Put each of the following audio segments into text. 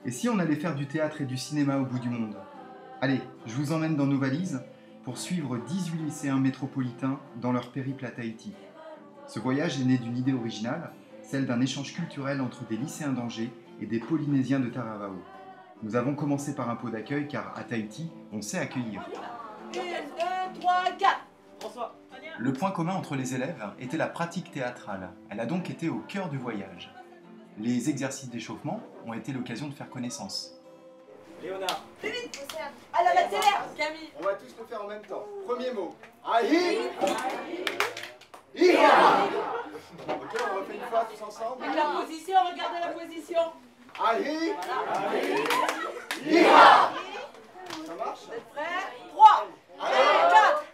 Et si on allait faire du théâtre et du cinéma au bout du monde? Allez, je vous emmène dans nos valises pour suivre 18 lycéens métropolitains dans leur périple à Tahiti. Ce voyage est né d'une idée originale, celle d'un échange culturel entre des lycéens d'Angers et des Polynésiens de Taravao. Nous avons commencé par un pot d'accueil car à Tahiti, on sait accueillir. 1, 2, 3, 4. François. Le point commun entre les élèves était la pratique théâtrale. Elle a donc été au cœur du voyage. Les exercices d'échauffement ont été l'occasion de faire connaissance. Léonard. Allez, on accélère. Camille. On va tous le faire en même temps. Premier mot. Ahi. Iha. Ok, on refait une fois tous ensemble. Avec la position, regardez la position. Ahi. Iha. Ça marche? Vous êtes prêts? 3, 4.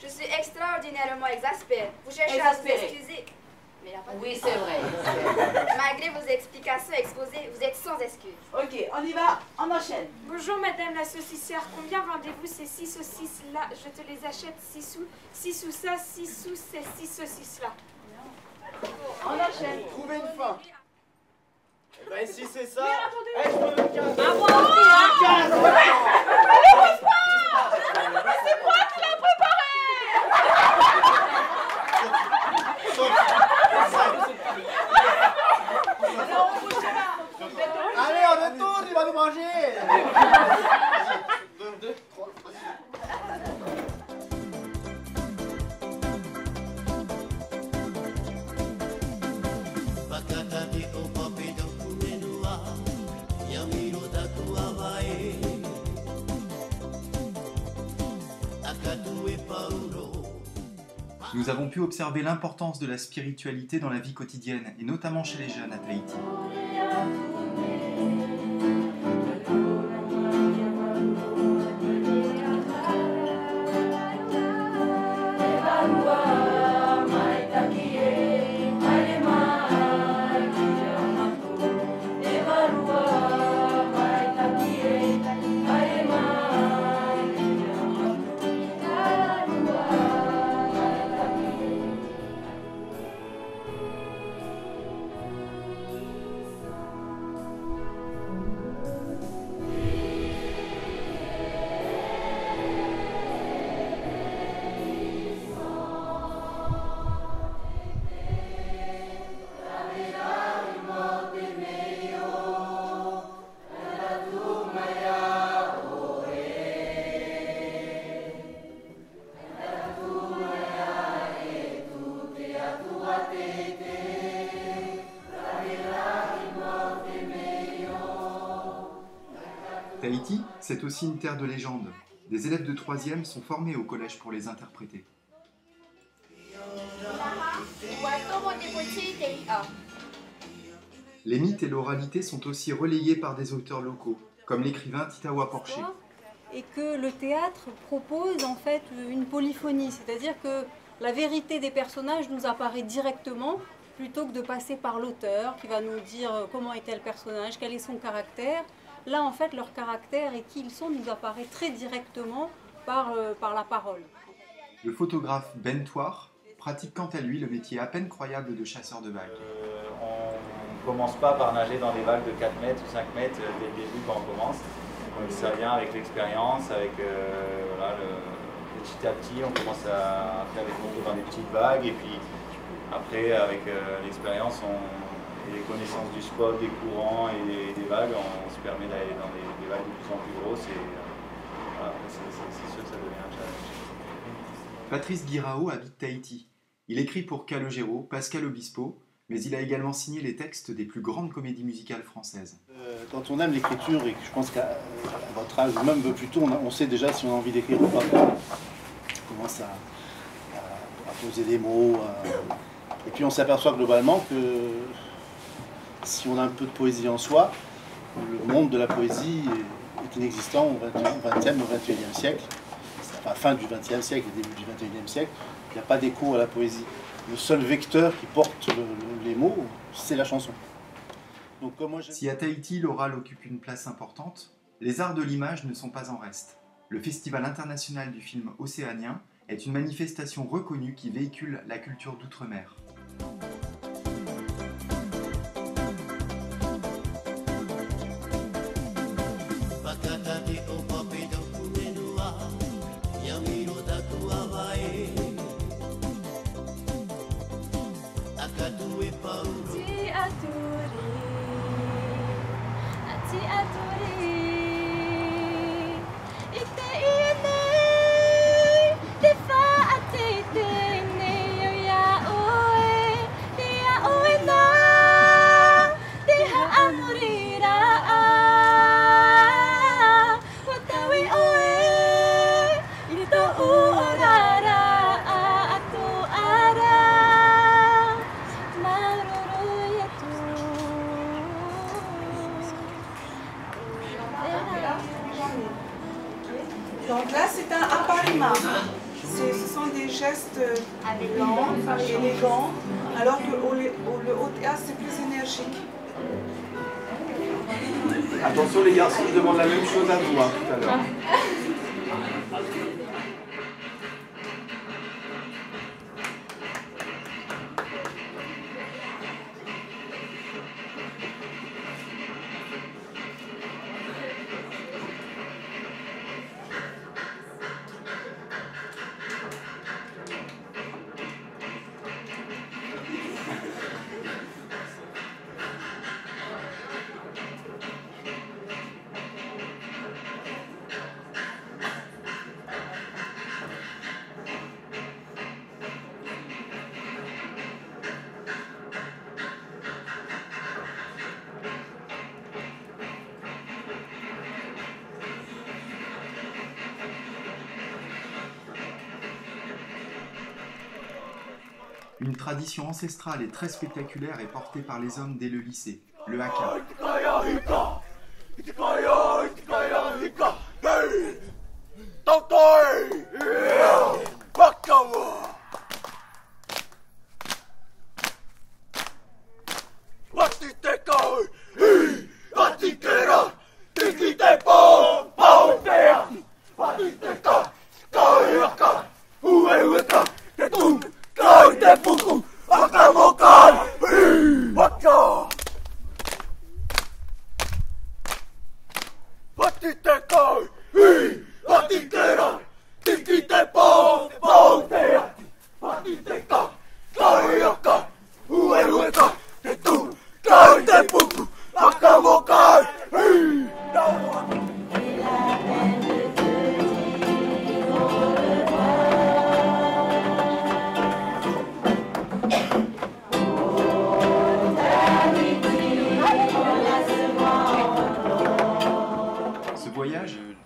Je suis extraordinairement exaspérée. Vous cherchez à vous Exaspérée. excuser. Mais il n'y a pas de... Oui, c'est vrai. Malgré vos explications exposées, vous êtes sans excuse. Ok, on y va, on enchaîne. Bonjour madame la saucissière, combien vendez-vous ces 6 saucisses là? Je te les achète 6 sous. 6 sous ça, 6 sous ces 6 saucisses là. On enchaîne. Trouvez une fin. Eh ben si c'est ça. attendez. Eh, je peux le casser. À moi aussi, hein. Alors, on bouge là. Allez, on retourne, il va nous manger. Deux, trois. Nous avons pu observer l'importance de la spiritualité dans la vie quotidienne, et notamment chez les jeunes à Tahiti. Tahiti, c'est aussi une terre de légende. Des élèves de 3e sont formés au collège pour les interpréter. Les mythes et l'oralité sont aussi relayés par des auteurs locaux, comme l'écrivain Titawa Porché. Et que le théâtre propose en fait une polyphonie, c'est-à-dire que la vérité des personnages nous apparaît directement plutôt que de passer par l'auteur qui va nous dire comment était le personnage, quel est son caractère. Là en fait leur caractère et qui ils sont nous apparaît très directement par la parole. Le photographe Ben Touar pratique quant à lui le métier à peine croyable de chasseur de vagues. On ne commence pas par nager dans des vagues de 4 mètres ou 5 mètres dès le début quand on commence. Donc ça vient avec l'expérience, avec voilà, petit à petit on commence à faire des photos dans des petites vagues et puis après avec l'expérience et les connaissances du spot, des courants et des vagues, on se permet d'aller dans des vagues de plus en plus grosses et voilà, c'est sûr que ça devient un challenge. Patrice Guirao habite Tahiti. Il écrit pour Calogero, Pascal Obispo, mais il a également signé les textes des plus grandes comédies musicales françaises. Quand on aime l'écriture, et que je pense qu'à votre âge, ou même plus tôt, on sait déjà si on a envie d'écrire ou pas. On commence à poser des mots. Et puis on s'aperçoit globalement que si on a un peu de poésie en soi, le monde de la poésie est inexistant au XXe, au XXIe siècle. Enfin, fin du XXe siècle et début du XXIe siècle. Il n'y a pas d'écho à la poésie. Le seul vecteur qui porte les mots, c'est la chanson. Donc, si à Tahiti l'oral occupe une place importante, les arts de l'image ne sont pas en reste. Le Festival international du film océanien est une manifestation reconnue qui véhicule la culture d'outre-mer. Donc là, c'est un aparima. Ce sont des gestes lents, élégants, alors que le haut théâtre, c'est plus énergique. Attention les garçons, je demande la même chose à vous tout à l'heure. Une tradition ancestrale et très spectaculaire est portée par les hommes dès le lycée, le haka.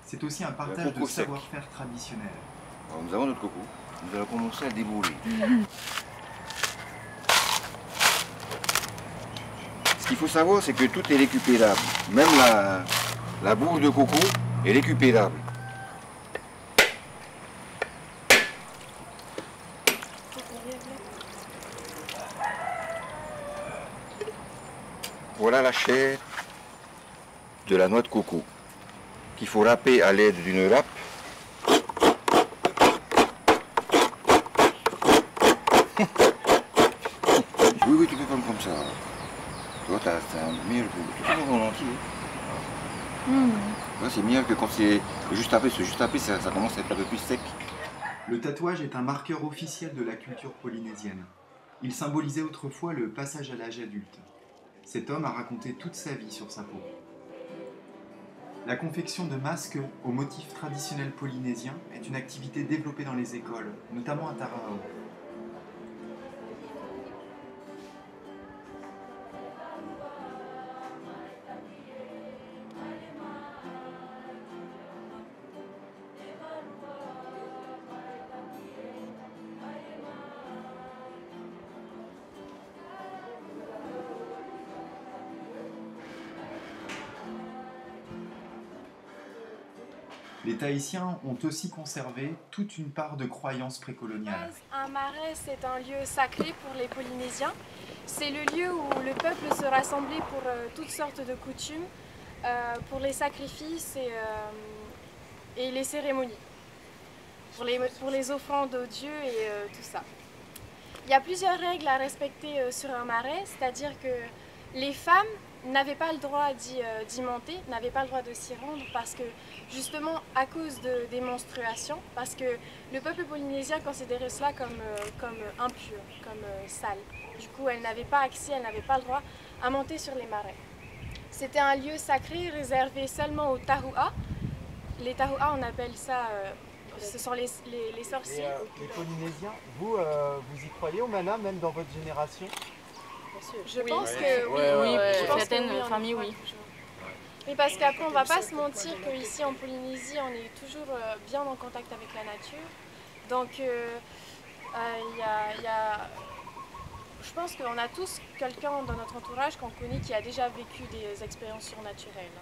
C'est aussi un partage de savoir-faire traditionnel. Alors nous avons notre coco, nous allons commencer à le débouler. Ce qu'il faut savoir, c'est que tout est récupérable. Même la bourre de coco est récupérable. Voilà la chair de la noix de coco qu'il faut râper à l'aide d'une râpe. Oui, tu peux prendre comme ça. Tu vois, t'as un meilleur goût. Tu peux prendre en entier. C'est mieux que quand c'est juste après, ça commence à être un peu plus sec. Le tatouage est un marqueur officiel de la culture polynésienne. Il symbolisait autrefois le passage à l'âge adulte. Cet homme a raconté toute sa vie sur sa peau. La confection de masques aux motifs traditionnels polynésiens est une activité développée dans les écoles, notamment à Tarawa. Les Tahitiens ont aussi conservé toute une part de croyances précoloniales. Un marais, c'est un lieu sacré pour les Polynésiens. C'est le lieu où le peuple se rassemblait pour toutes sortes de coutumes, pour les sacrifices et les cérémonies. pour les offrandes aux dieux et tout ça. Il y a plusieurs règles à respecter sur un marais, c'est-à-dire que les femmes n'avaient pas le droit d'y monter, n'avaient pas le droit de s'y rendre parce que justement à cause des menstruations, parce que le peuple polynésien considérait cela comme impur, comme sale. Du coup, elles n'avaient pas accès, elles n'avaient pas le droit à monter sur les marais. C'était un lieu sacré réservé seulement aux tahua. Les tahua, on appelle ça, ce sont les sorciers. Les Polynésiens, vous y croyez au mana, même dans votre génération? Je pense que oui, certaines familles, oui. Mais parce qu'après, on ne va pas se mentir qu'ici en Polynésie, on est toujours bien en contact avec la nature. Donc, je pense qu'on a tous quelqu'un dans notre entourage qu'on connaît qui a déjà vécu des expériences surnaturelles.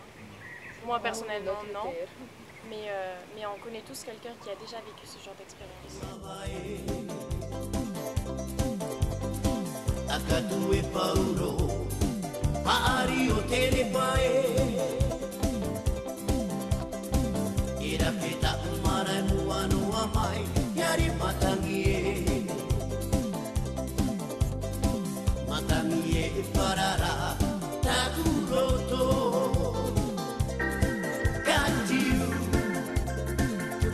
Moi, personnellement, non. Mais on connaît tous quelqu'un qui a déjà vécu ce genre d'expérience. Akatue Paulo, Paari o Telepae, Ira Peta Umara Muano Amai, Yari Matangie, Matangie Parara, Takuroto, Kantiu,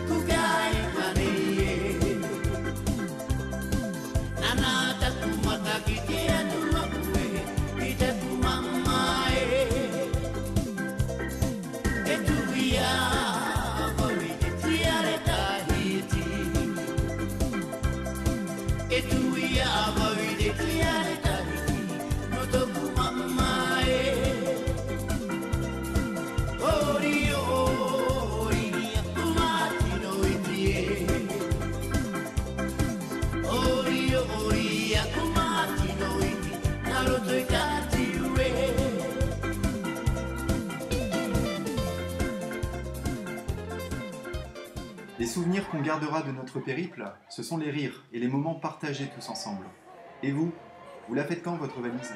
Kukai Kane, Nanata Kumataki. Les souvenirs qu'on gardera de notre périple, ce sont les rires et les moments partagés tous ensemble. Et vous la faites quand votre valise ?